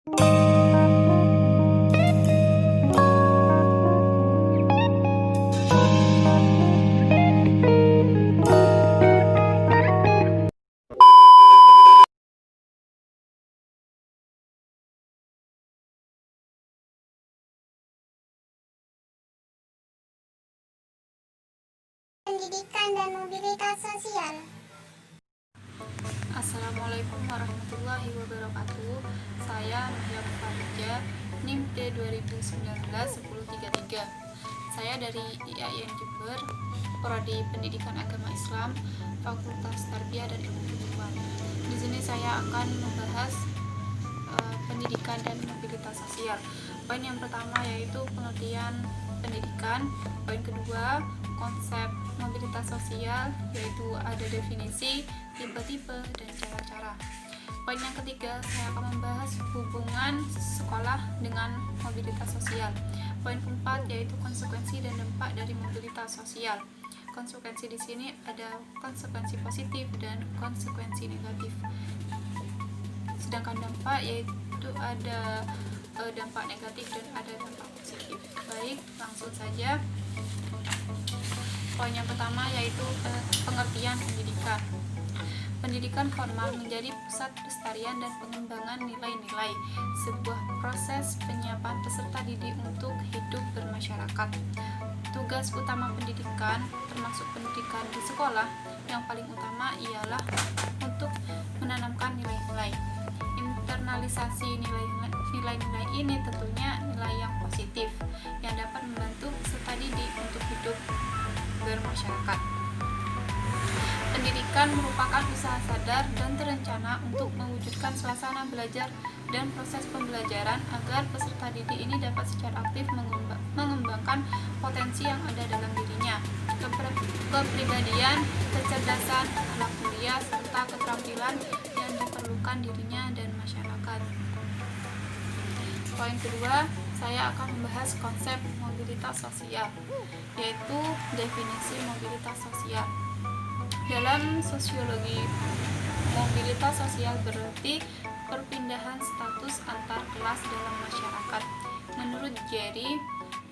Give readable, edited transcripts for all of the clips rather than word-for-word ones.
Pendidikan dan mobilitas sosial. Assalamualaikum warahmatullahi wabarakatuh. Saya Mahya Mufarija, NIM T2019-1033. Saya dari IAIN Jember, Prodi Pendidikan Agama Islam, Fakultas Tarbiyah dan Ilmu Pengetahuan. Di sini saya akan membahas pendidikan dan mobilitas sosial. Poin yang pertama yaitu pengertian pendidikan. Poin kedua, konsep mobilitas sosial, yaitu ada definisi, tipe-tipe, dan cara-cara. Poin yang ketiga, saya akan membahas hubungan sekolah dengan mobilitas sosial. Poin keempat yaitu konsekuensi dan dampak dari mobilitas sosial. Konsekuensi di sini ada konsekuensi positif dan konsekuensi negatif. Sedangkan dampak yaitu ada dampak negatif dan ada dampak positif. Baik, langsung saja. Poin yang pertama yaitu pengertian pendidikan. Pendidikan formal menjadi pusat pelestarian dan pengembangan nilai-nilai, sebuah proses penyiapan peserta didik untuk hidup bermasyarakat. Tugas utama pendidikan, termasuk pendidikan di sekolah, yang paling utama ialah untuk menanamkan nilai-nilai. Internalisasi nilai-nilai ini tentunya nilai yang positif, yang dapat membantu peserta didik untuk hidup bermasyarakat. Pendidikan merupakan usaha sadar dan terencana untuk mewujudkan suasana belajar dan proses pembelajaran agar peserta didik ini dapat secara aktif mengembangkan potensi yang ada dalam dirinya, kepribadian, kecerdasan, akhlak mulia, serta keterampilan yang diperlukan dirinya dan masyarakat. Poin kedua, saya akan membahas konsep mobilitas sosial, yaitu definisi mobilitas sosial. Dalam sosiologi, mobilitas sosial berarti perpindahan status antar kelas dalam masyarakat. Menurut Jerry,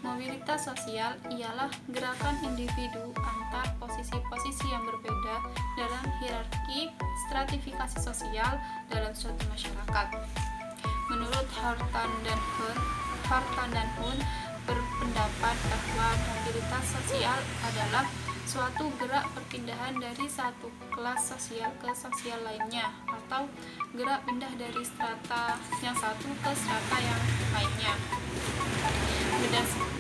mobilitas sosial ialah gerakan individu antar posisi-posisi yang berbeda dalam hierarki stratifikasi sosial dalam suatu masyarakat. Menurut Horton dan Hun berpendapat bahwa mobilitas sosial adalah suatu gerak perpindahan dari satu kelas sosial ke sosial lainnya, atau gerak pindah dari strata yang satu ke strata yang lainnya.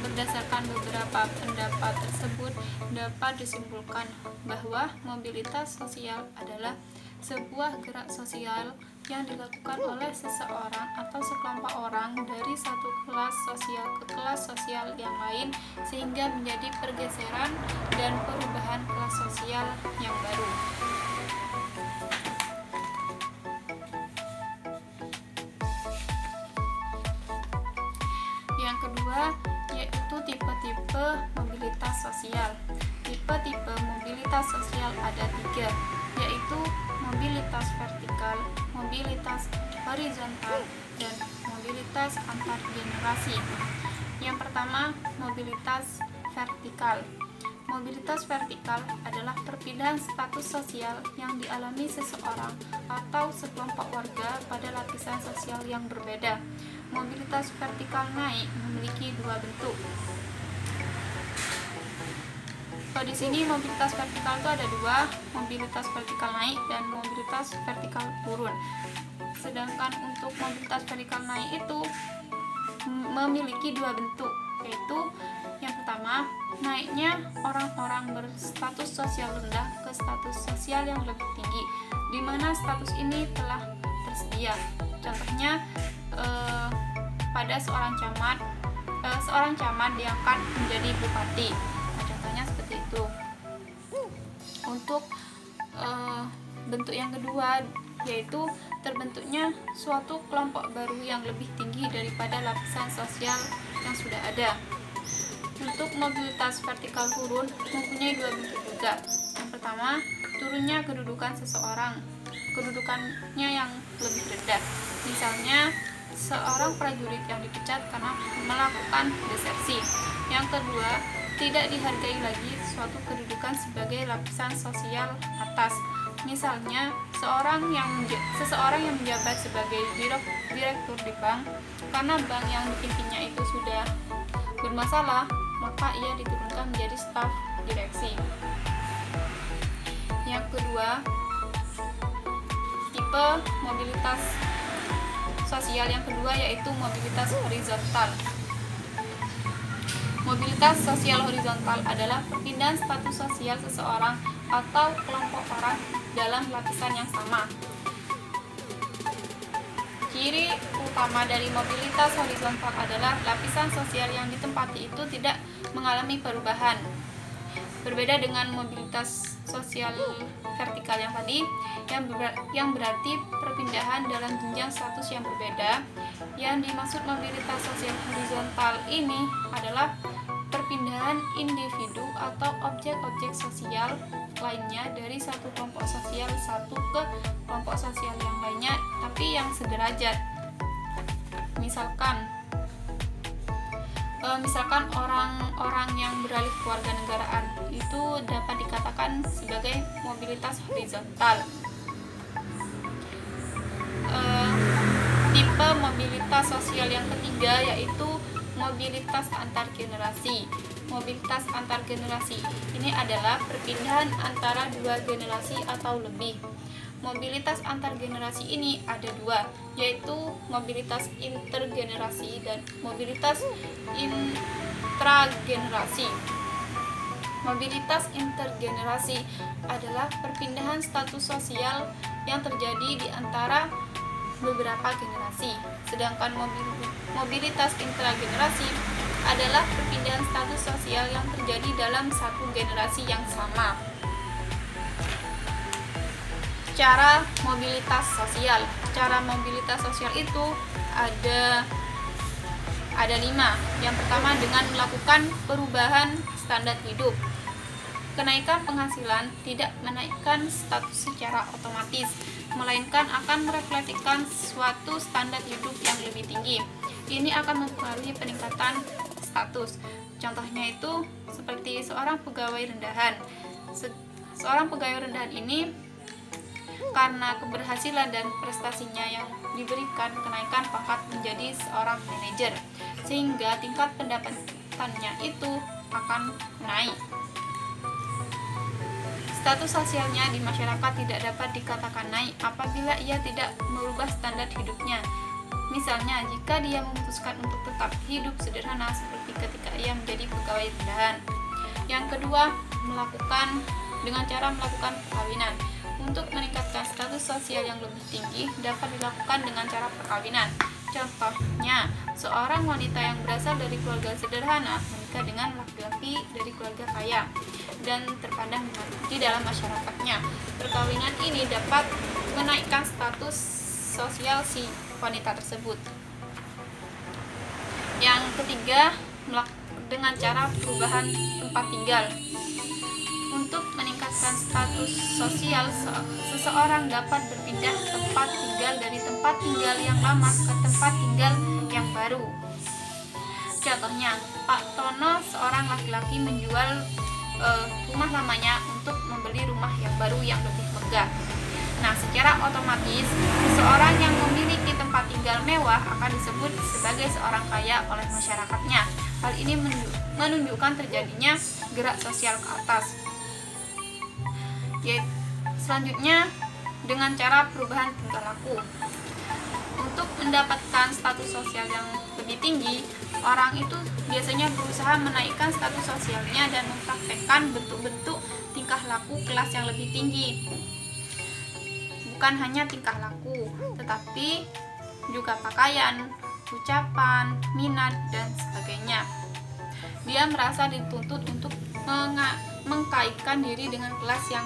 Berdasarkan beberapa pendapat tersebut, dapat disimpulkan bahwa mobilitas sosial adalah sebuah gerak sosial yang dilakukan oleh seseorang atau sekelompok orang dari satu kelas sosial ke kelas sosial yang lain, sehingga menjadi pergeseran dan perubahan kelas sosial yang baru. Yang kedua yaitu tipe-tipe mobilitas sosial. Tipe-tipe mobilitas sosial ada 3, yaitu mobilitas vertikal, mobilitas horizontal, dan mobilitas antar generasi. Yang pertama, mobilitas vertikal. Mobilitas vertikal adalah perpindahan status sosial yang dialami seseorang atau sekelompok warga pada lapisan sosial yang berbeda. Mobilitas vertikal naik memiliki 2 bentuk. Di sini mobilitas vertikal itu ada 2, mobilitas vertikal naik dan mobilitas vertikal turun. Sedangkan untuk mobilitas vertikal naik itu memiliki 2 bentuk, yaitu yang pertama, naiknya orang-orang berstatus sosial rendah ke status sosial yang lebih tinggi, di mana status ini telah tersedia. Contohnya pada seorang camat diangkat menjadi bupati. Seperti itu. Untuk bentuk yang kedua yaitu terbentuknya suatu kelompok baru yang lebih tinggi daripada lapisan sosial yang sudah ada. Untuk mobilitas vertikal turun mempunyai 2 bentuk juga. Yang pertama, turunnya kedudukan seseorang, kedudukannya yang lebih rendah. Misalnya seorang prajurit yang dipecat karena melakukan desersi. Yang kedua, tidak dihargai lagi suatu kedudukan sebagai lapisan sosial atas. Misalnya, seseorang yang menjabat sebagai direktur di bank, karena bank yang dipimpinnya itu sudah bermasalah, maka ia diturunkan menjadi staf direksi. Yang kedua, tipe mobilitas sosial yang kedua yaitu mobilitas horizontal. Mobilitas sosial horizontal adalah perpindahan status sosial seseorang atau kelompok orang dalam lapisan yang sama. Ciri utama dari mobilitas horizontal adalah lapisan sosial yang ditempati itu tidak mengalami perubahan. Berbeda dengan mobilitas sosial vertikal yang tadi, yang berarti perpindahan dalam jenjang status yang berbeda. Yang dimaksud mobilitas sosial horizontal ini adalah perpindahan individu atau objek-objek sosial lainnya dari satu kelompok sosial satu ke kelompok sosial yang lainnya, tapi yang sederajat. Misalkan orang-orang yang beralih kewarganegaraan itu dapat dikatakan sebagai mobilitas horizontal. Tipe mobilitas sosial yang ketiga yaitu mobilitas antar generasi. Mobilitas antar generasi ini adalah perpindahan antara dua generasi atau lebih. Mobilitas antar generasi ini ada dua, yaitu mobilitas intergenerasi dan mobilitas intragenerasi. Mobilitas intergenerasi adalah perpindahan status sosial yang terjadi di antara beberapa generasi, sedangkan mobilitas intragenerasi adalah perpindahan status sosial yang terjadi dalam satu generasi yang sama. Cara mobilitas sosial. Cara mobilitas sosial itu ada 5. Yang pertama, dengan melakukan perubahan standar hidup. Kenaikan penghasilan tidak menaikkan status secara otomatis, melainkan akan merefleksikan suatu standar hidup yang lebih tinggi. Ini akan mempengaruhi peningkatan status. Contohnya itu seperti seorang pegawai rendahan. Seorang pegawai rendahan ini karena keberhasilan dan prestasinya yang diberikan kenaikan pangkat menjadi seorang manajer, sehingga tingkat pendapatannya itu akan naik. Status sosialnya di masyarakat tidak dapat dikatakan naik apabila ia tidak merubah standar hidupnya. Misalnya, jika dia memutuskan untuk tetap hidup sederhana seperti ketika ia menjadi pegawai rendahan. Yang kedua, dengan cara melakukan perkawinan. Untuk meningkatkan status sosial yang lebih tinggi dapat dilakukan dengan cara perkawinan. Contohnya, seorang wanita yang berasal dari keluarga sederhana menikah dengan laki-laki dari keluarga kaya dan terpandang di dalam masyarakatnya. Perkawinan ini dapat menaikkan status sosial si wanita tersebut. Yang ketiga, dengan cara perubahan tempat tinggal. Untuk meningkatkan status sosial, seseorang dapat berpindah tempat tinggal dari tempat tinggal yang lama ke tempat tinggal yang baru. Contohnya, Pak Tono, seorang laki-laki, menjual rumah lamanya untuk membeli rumah yang baru yang lebih megah. Nah, secara otomatis, seseorang yang memiliki tempat tinggal mewah akan disebut sebagai seorang kaya oleh masyarakatnya. Hal ini menunjukkan terjadinya gerak sosial ke atas. Selanjutnya, dengan cara perubahan tingkah laku. Untuk mendapatkan status sosial yang lebih tinggi, orang itu biasanya berusaha menaikkan status sosialnya dan mempraktekkan bentuk-bentuk tingkah laku kelas yang lebih tinggi. Bukan hanya tingkah laku, tetapi juga pakaian, ucapan, minat, dan sebagainya. Dia merasa dituntut untuk mengkaitkan diri dengan kelas yang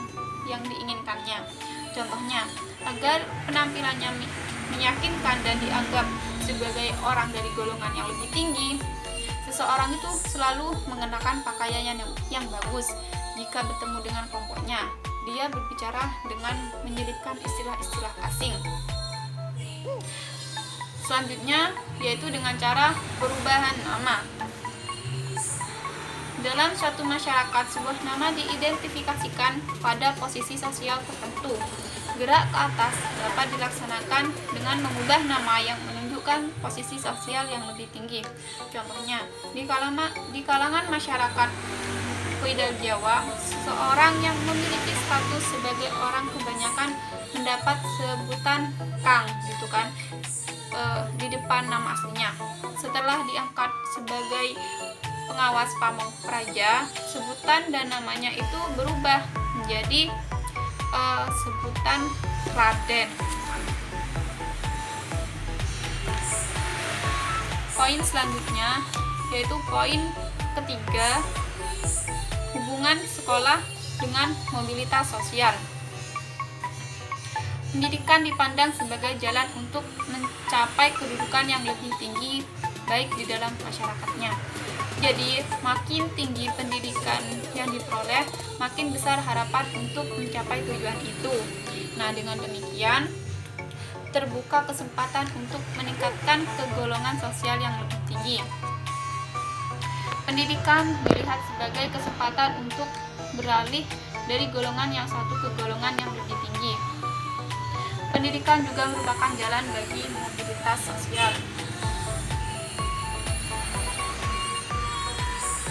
diinginkannya. Contohnya, agar penampilannya meyakinkan dan dianggap sebagai orang dari golongan yang lebih tinggi, seseorang itu selalu mengenakan pakaian yang bagus. Jika bertemu dengan kelompoknya, dia berbicara dengan menyelipkan istilah-istilah asing. Selanjutnya yaitu dengan cara perubahan nama. Dalam suatu masyarakat, sebuah nama diidentifikasikan pada posisi sosial tertentu. Gerak ke atas dapat dilaksanakan dengan mengubah nama yang menunjukkan posisi sosial yang lebih tinggi. Contohnya, di kalangan masyarakat feodal Jawa, seseorang yang memiliki status sebagai orang kebanyakan mendapat sebutan Kang, gitu kan, di depan nama aslinya. Setelah diangkat sebagai pengawas pamong praja, sebutan dan namanya itu berubah menjadi sebutan Raden. Poin selanjutnya yaitu poin ketiga, hubungan sekolah dengan mobilitas sosial. Pendidikan dipandang sebagai jalan untuk mencapai kedudukan yang lebih tinggi baik di dalam masyarakatnya. Jadi, makin tinggi pendidikan yang diperoleh, makin besar harapan untuk mencapai tujuan itu. Nah, dengan demikian, terbuka kesempatan untuk meningkatkan kegolongan sosial yang lebih tinggi. Pendidikan dilihat sebagai kesempatan untuk beralih dari golongan yang satu ke golongan yang lebih tinggi. Pendidikan juga merupakan jalan bagi mobilitas sosial.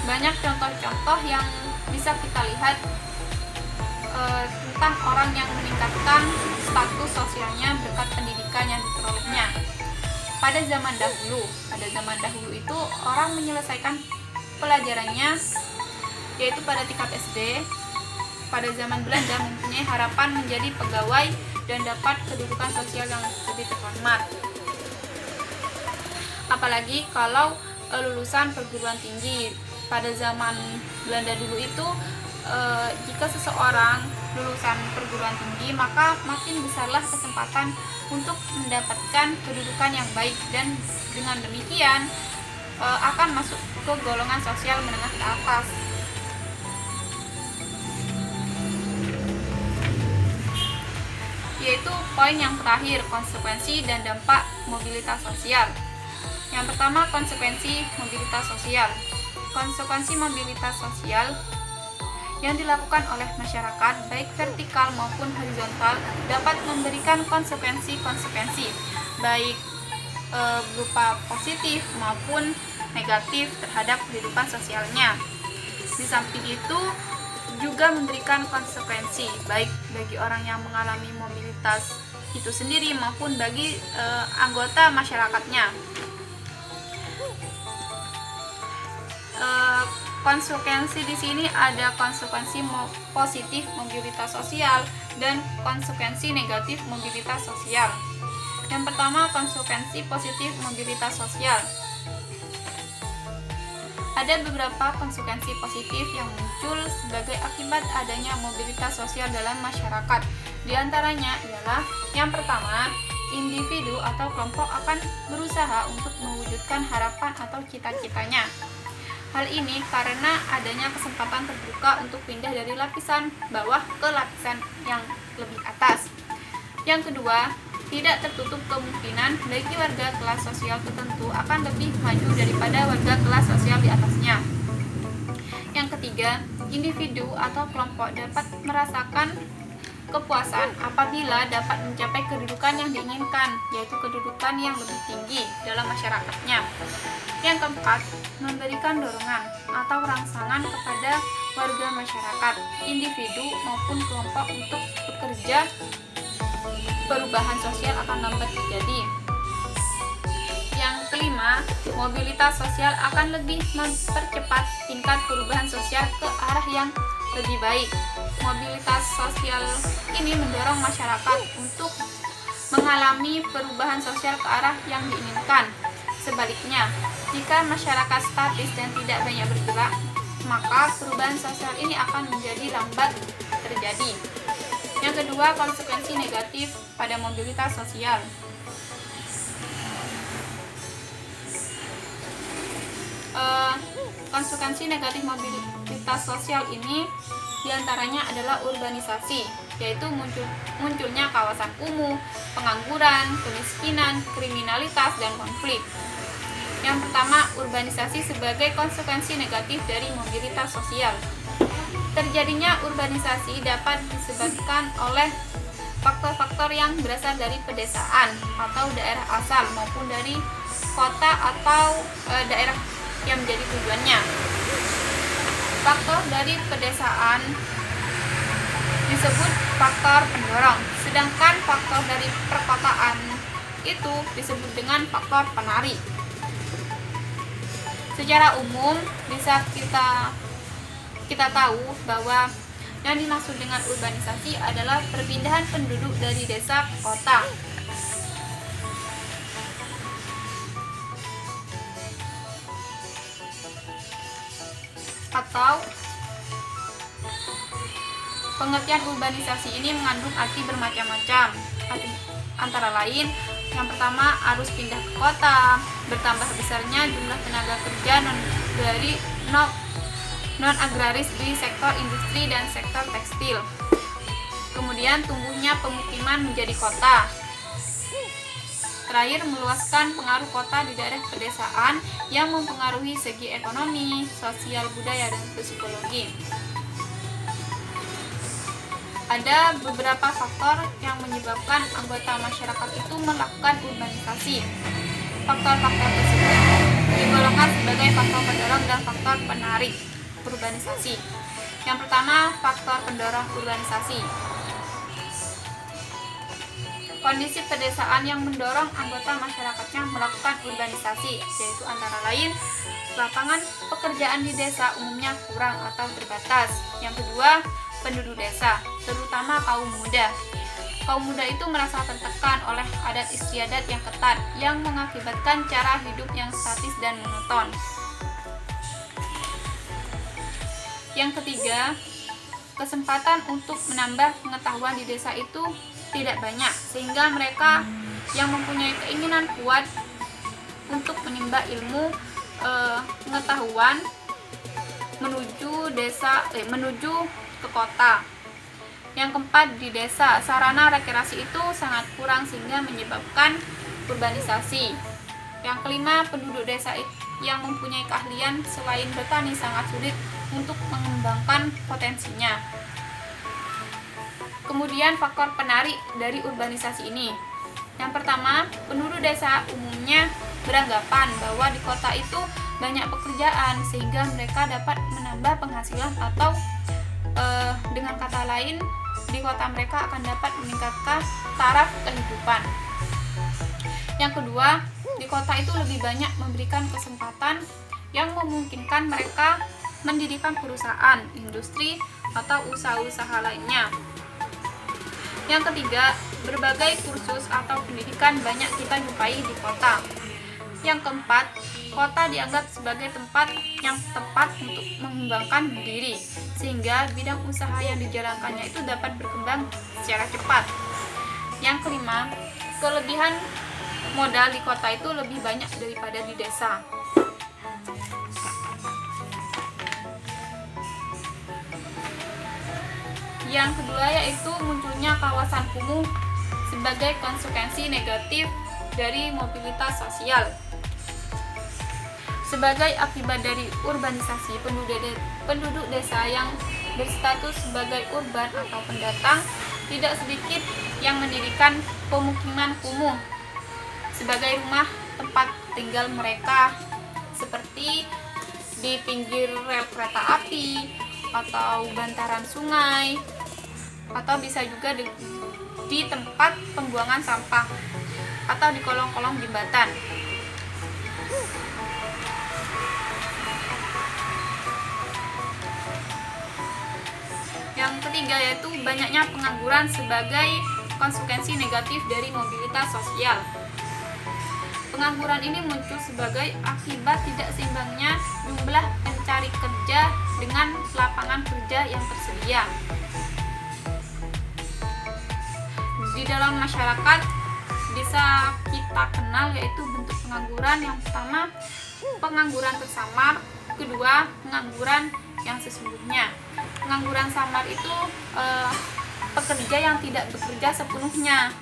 Banyak contoh-contoh yang bisa kita lihat tentang orang yang meningkatkan status sosialnya berkat pendidikan yang diperolehnya. Pada zaman dahulu itu orang menyelesaikan pelajarannya yaitu pada tingkat SD. Pada zaman Belanda mempunyai harapan menjadi pegawai dan dapat kedudukan sosial yang lebih terhormat. Apalagi kalau lulusan perguruan tinggi. Pada zaman Belanda dulu itu jika seseorang lulusan perguruan tinggi, maka makin besarlah kesempatan untuk mendapatkan kedudukan yang baik, dan dengan demikian akan masuk ke golongan sosial menengah ke atas. Yaitu poin yang terakhir, konsekuensi dan dampak mobilitas sosial. Yang pertama, konsekuensi mobilitas sosial. Konsekuensi mobilitas sosial yang dilakukan oleh masyarakat baik vertikal maupun horizontal dapat memberikan konsekuensi baik berupa positif maupun negatif terhadap kehidupan sosialnya. Di samping itu juga memberikan konsekuensi baik bagi orang yang mengalami mobilitas itu sendiri maupun bagi anggota masyarakatnya. Konsekuensi di sini ada konsekuensi positif mobilitas sosial dan konsekuensi negatif mobilitas sosial. Yang pertama, konsekuensi positif mobilitas sosial. Ada beberapa konsekuensi positif yang muncul sebagai akibat adanya mobilitas sosial dalam masyarakat. Di antaranya ialah yang pertama, individu atau kelompok akan berusaha untuk mewujudkan harapan atau cita-citanya. Hal ini karena adanya kesempatan terbuka untuk pindah dari lapisan bawah ke lapisan yang lebih atas. Yang kedua, tidak tertutup kemungkinan bagi warga kelas sosial tertentu akan lebih maju daripada warga kelas sosial di atasnya. Yang ketiga, individu atau kelompok dapat merasakan kepuasan apabila dapat mencapai kedudukan yang diinginkan, yaitu kedudukan yang lebih tinggi dalam masyarakatnya. Yang keempat, memberikan dorongan atau rangsangan kepada warga masyarakat, individu maupun kelompok untuk bekerja. Perubahan sosial akan lambat terjadi. Yang kelima, mobilitas sosial akan lebih mempercepat tingkat perubahan sosial ke arah yang lebih baik. Mobilitas sosial ini mendorong masyarakat untuk mengalami perubahan sosial ke arah yang diinginkan. Sebaliknya, jika masyarakat statis dan tidak banyak bergerak, maka perubahan sosial ini akan menjadi lambat terjadi. Yang kedua, konsekuensi negatif pada mobilitas sosial. Konsekuensi negatif mobilitas sosial ini diantaranya adalah urbanisasi. yaitu munculnya kawasan kumuh, pengangguran, kemiskinan, kriminalitas, dan konflik. Yang pertama, urbanisasi sebagai konsekuensi negatif dari mobilitas sosial. Terjadinya urbanisasi dapat disebabkan oleh faktor-faktor yang berasal dari pedesaan atau daerah asal maupun dari kota atau daerah yang menjadi tujuannya. Faktor dari pedesaan disebut faktor pendorong, sedangkan faktor dari perkotaan itu disebut dengan faktor penarik. Secara umum bisa kita tahu bahwa yang dimaksud dengan urbanisasi adalah perpindahan penduduk dari desa ke kota. Atau pengertian urbanisasi ini mengandung arti bermacam-macam. Antara lain, yang pertama, arus pindah ke kota, bertambah besarnya jumlah tenaga kerja non agraris di sektor industri dan sektor tekstil. Kemudian tumbuhnya pemukiman menjadi kota. Terakhir, meluaskan pengaruh kota di daerah pedesaan yang mempengaruhi segi ekonomi, sosial, budaya, dan psikologi. Ada beberapa faktor yang menyebabkan anggota masyarakat itu melakukan urbanisasi. Faktor-faktor tersebut digolongkan sebagai faktor pendorong dan faktor penarik urbanisasi. Yang pertama, faktor pendorong urbanisasi. Kondisi pedesaan yang mendorong anggota masyarakatnya melakukan urbanisasi, yaitu antara lain lapangan pekerjaan di desa umumnya kurang atau terbatas. Yang kedua, penduduk desa, terutama kaum muda. Kaum muda itu merasa tertekan oleh adat istiadat yang ketat yang mengakibatkan cara hidup yang statis dan monoton. Yang ketiga, kesempatan untuk menambah pengetahuan di desa itu tidak banyak, sehingga mereka yang mempunyai keinginan kuat untuk menimba ilmu pengetahuan menuju ke kota. Yang keempat, di desa sarana rekreasi itu sangat kurang sehingga menyebabkan urbanisasi. Yang kelima, penduduk desa yang mempunyai keahlian selain bertani sangat sulit untuk mengembangkan potensinya. Kemudian faktor penarik dari urbanisasi ini. Yang pertama, penduduk desa umumnya beranggapan bahwa di kota itu banyak pekerjaan sehingga mereka dapat menambah penghasilan atau dengan kata lain di kota mereka akan dapat meningkatkan taraf kehidupan. Yang kedua, di kota itu lebih banyak memberikan kesempatan yang memungkinkan mereka mendirikan perusahaan, industri, atau usaha-usaha lainnya. Yang ketiga, berbagai kursus atau pendidikan banyak kita jumpai di kota. Yang keempat, kota dianggap sebagai tempat yang tepat untuk mengembangkan diri, sehingga bidang usaha yang dijalankannya itu dapat berkembang secara cepat. Yang kelima, kelebihan modal di kota itu lebih banyak daripada di desa. Yang kedua yaitu munculnya kawasan kumuh sebagai konsekuensi negatif dari mobilitas sosial. Sebagai akibat dari urbanisasi, penduduk desa yang berstatus sebagai urban atau pendatang tidak sedikit yang mendirikan pemukiman kumuh sebagai rumah tempat tinggal mereka, seperti di pinggir rel kereta api atau bantaran sungai, atau bisa juga di tempat pembuangan sampah atau di kolong-kolong jembatan. Yang ketiga yaitu banyaknya pengangguran sebagai konsekuensi negatif dari mobilitas sosial. Pengangguran ini muncul sebagai akibat tidak seimbangnya jumlah pencari kerja dengan lapangan kerja yang tersedia. Di dalam masyarakat bisa kita kenal yaitu bentuk pengangguran. Yang pertama, pengangguran tersamar. Kedua, pengangguran yang sesungguhnya. Pengangguran samar itu pekerja yang tidak bekerja sepenuhnya,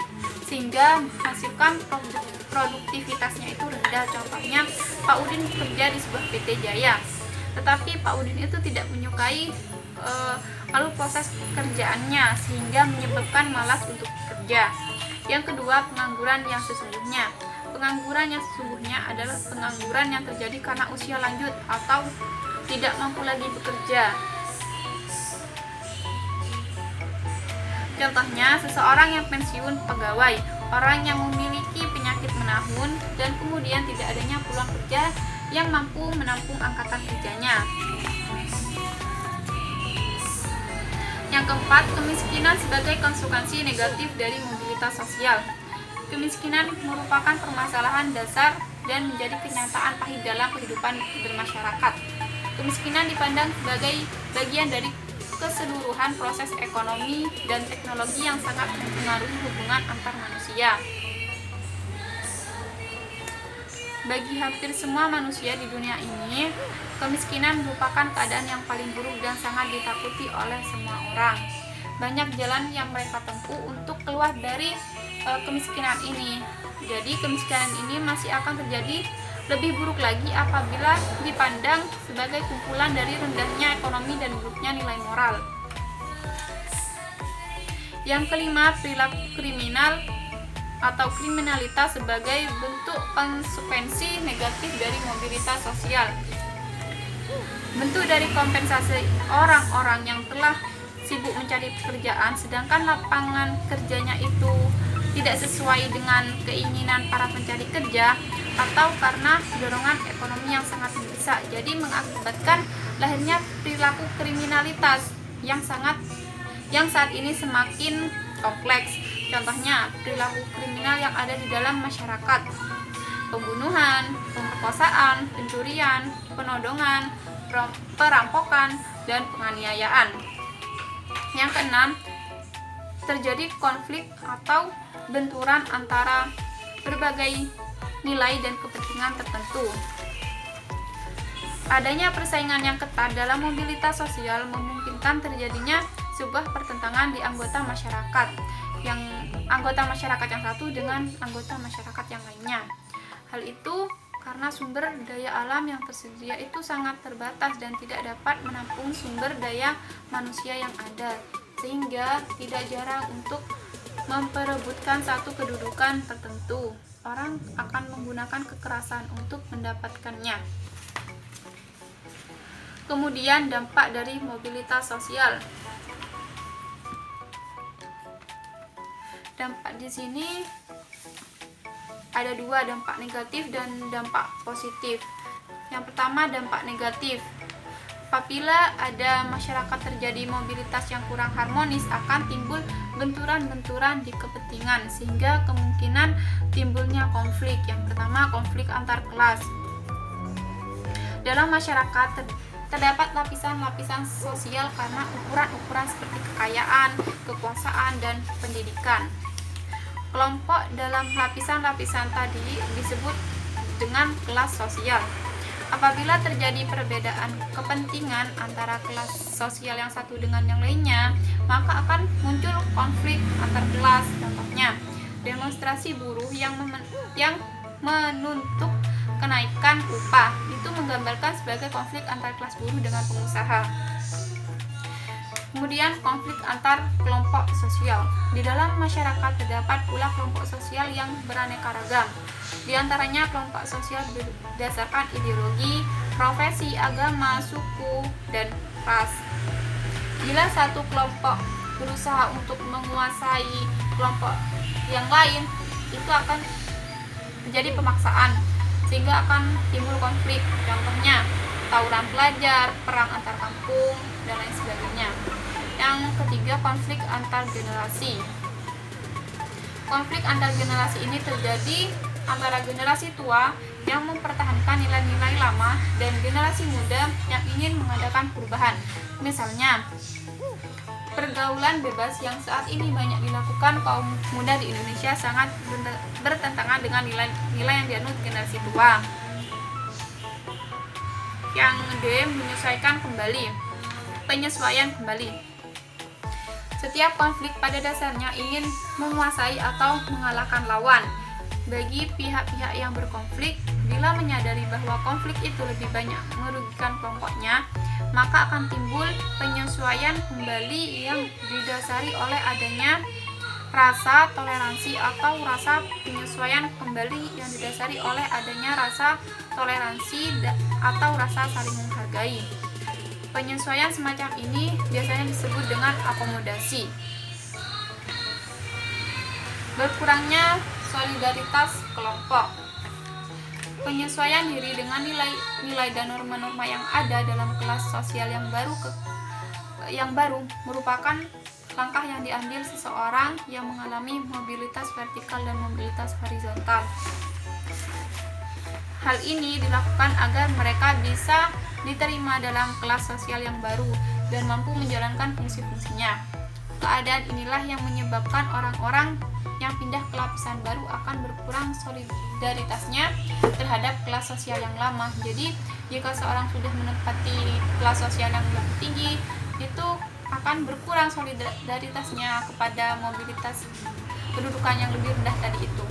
sehingga menghasilkan produktivitasnya itu rendah. Contohnya, Pak Udin bekerja di sebuah PT Jaya, tetapi Pak Udin itu tidak menyukai alur proses pekerjaannya, sehingga menyebabkan malas untuk bekerja. Yang kedua, pengangguran yang sesungguhnya. Pengangguran yang sesungguhnya adalah pengangguran yang terjadi karena usia lanjut atau tidak mampu lagi bekerja. Contohnya, seseorang yang pensiun pegawai, orang yang memiliki penyakit menahun, dan kemudian tidak adanya peluang kerja yang mampu menampung angkatan kerjanya. Yang keempat, kemiskinan sebagai konsekuensi negatif dari mobilitas sosial. Kemiskinan merupakan permasalahan dasar dan menjadi kenyataan pahit dalam kehidupan bermasyarakat. Kemiskinan dipandang sebagai bagian dari keseluruhan proses ekonomi dan teknologi yang sangat mempengaruhi hubungan antar manusia. Bagi hampir semua manusia di dunia ini, kemiskinan merupakan keadaan yang paling buruk dan sangat ditakuti oleh semua orang. Banyak jalan yang mereka tempuh untuk keluar dari kemiskinan ini. Jadi kemiskinan ini masih akan terjadi lebih buruk lagi apabila dipandang sebagai kumpulan dari rendahnya ekonomi dan buruknya nilai moral. Yang kelima, perilaku kriminal atau kriminalitas sebagai bentuk konsekuensi negatif dari mobilitas sosial. Bentuk dari kompensasi orang-orang yang telah sibuk mencari pekerjaan sedangkan lapangan kerjanya itu tidak sesuai dengan keinginan para pencari kerja, atau karena dorongan ekonomi yang sangat mendesak, jadi mengakibatkan lahirnya perilaku kriminalitas yang saat ini semakin kompleks. Contohnya, perilaku kriminal yang ada di dalam masyarakat: pembunuhan, pemerkosaan, pencurian, penodongan, perampokan, dan penganiayaan. Yang keenam, terjadi konflik atau benturan antara berbagai nilai dan kepentingan tertentu. Adanya persaingan yang ketat dalam mobilitas sosial memungkinkan terjadinya sebuah pertentangan di anggota masyarakat yang satu dengan anggota masyarakat yang lainnya. Hal itu karena sumber daya alam yang tersedia itu sangat terbatas dan tidak dapat menampung sumber daya manusia yang ada, sehingga tidak jarang untuk memperebutkan satu kedudukan tertentu. Orang akan menggunakan kekerasan untuk mendapatkannya. Kemudian dampak dari mobilitas sosial. Dampak di sini ada dua, dampak negatif dan dampak positif. Yang pertama, dampak negatif. Apabila ada masyarakat terjadi mobilitas yang kurang harmonis, akan timbul benturan-benturan di kepentingan, sehingga kemungkinan timbulnya konflik. Yang pertama, konflik antar kelas. Dalam masyarakat terdapat lapisan-lapisan sosial karena ukuran-ukuran seperti kekayaan, kekuasaan, dan pendidikan. Kelompok dalam lapisan-lapisan tadi disebut dengan kelas sosial. Apabila terjadi perbedaan kepentingan antara kelas sosial yang satu dengan yang lainnya, maka akan muncul konflik antar kelas. Contohnya, demonstrasi buruh yang menuntut kenaikan upah itu menggambarkan sebagai konflik antar kelas buruh dengan pengusaha. Kemudian, konflik antar kelompok sosial. Di dalam masyarakat terdapat pula kelompok sosial yang beraneka ragam. Di antaranya kelompok sosial berdasarkan ideologi, profesi, agama, suku, dan ras. Bila satu kelompok berusaha untuk menguasai kelompok yang lain, itu akan terjadi pemaksaan, sehingga akan timbul konflik. Contohnya, tawuran pelajar, perang antar kampung, dan lain sebagainya. Yang ketiga, konflik antar generasi. Konflik antar generasi ini terjadi antara generasi tua yang mempertahankan nilai-nilai lama dan generasi muda yang ingin mengadakan perubahan. Misalnya, pergaulan bebas yang saat ini banyak dilakukan kaum muda di Indonesia sangat bertentangan dengan nilai-nilai yang dianut generasi tua. Yang D, penyesuaian kembali. Setiap konflik pada dasarnya ingin menguasai atau mengalahkan lawan. Bagi pihak-pihak yang berkonflik, bila menyadari bahwa konflik itu lebih banyak merugikan kelompoknya, maka akan timbul penyesuaian kembali yang didasari oleh adanya rasa toleransi atau rasa penyesuaian kembali yang didasari oleh adanya rasa toleransi atau rasa saling menghargai. Penyesuaian semacam ini biasanya disebut dengan akomodasi. Berkurangnya solidaritas kelompok. Penyesuaian diri dengan nilai dan norma-norma yang ada dalam kelas sosial yang baru merupakan langkah yang diambil seseorang yang mengalami mobilitas vertikal dan mobilitas horizontal. Hal ini dilakukan agar mereka bisa diterima dalam kelas sosial yang baru dan mampu menjalankan fungsi-fungsinya. Keadaan inilah yang menyebabkan orang-orang yang pindah ke lapisan baru akan berkurang solidaritasnya terhadap kelas sosial yang lama. Jadi, jika seorang sudah menempati kelas sosial yang lebih tinggi, itu akan berkurang solidaritasnya kepada mobilitas kedudukan yang lebih rendah tadi itu.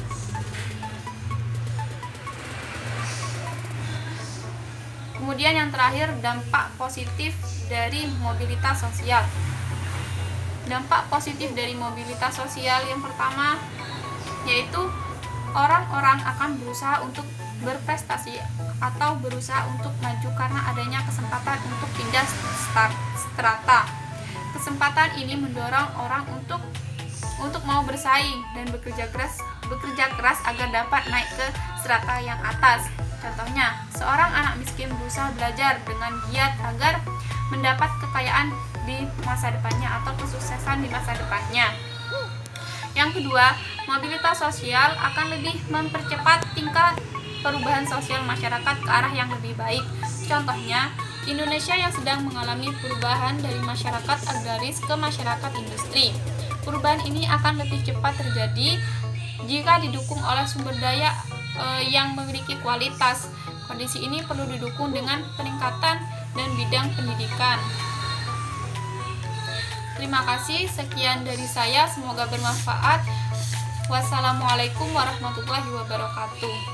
Kemudian yang terakhir, dampak positif dari mobilitas sosial. Dampak positif dari mobilitas sosial yang pertama yaitu orang-orang akan berusaha untuk berprestasi atau berusaha untuk maju karena adanya kesempatan untuk pindah strata. Kesempatan ini mendorong orang untuk mau bersaing dan bekerja keras agar dapat naik ke strata yang atas. Contohnya, seorang anak miskin berusaha belajar dengan giat agar mendapat kekayaan di masa depannya atau kesuksesan di masa depannya. Yang kedua, mobilitas sosial akan lebih mempercepat tingkat perubahan sosial masyarakat ke arah yang lebih baik. Contohnya, Indonesia yang sedang mengalami perubahan dari masyarakat agraris ke masyarakat industri. Perubahan ini akan lebih cepat terjadi jika didukung oleh sumber daya yang memiliki kualitas. Kondisi ini perlu didukung dengan peningkatan dan bidang pendidikan. Terima kasih, sekian dari saya, semoga bermanfaat. Wassalamualaikum warahmatullahi wabarakatuh.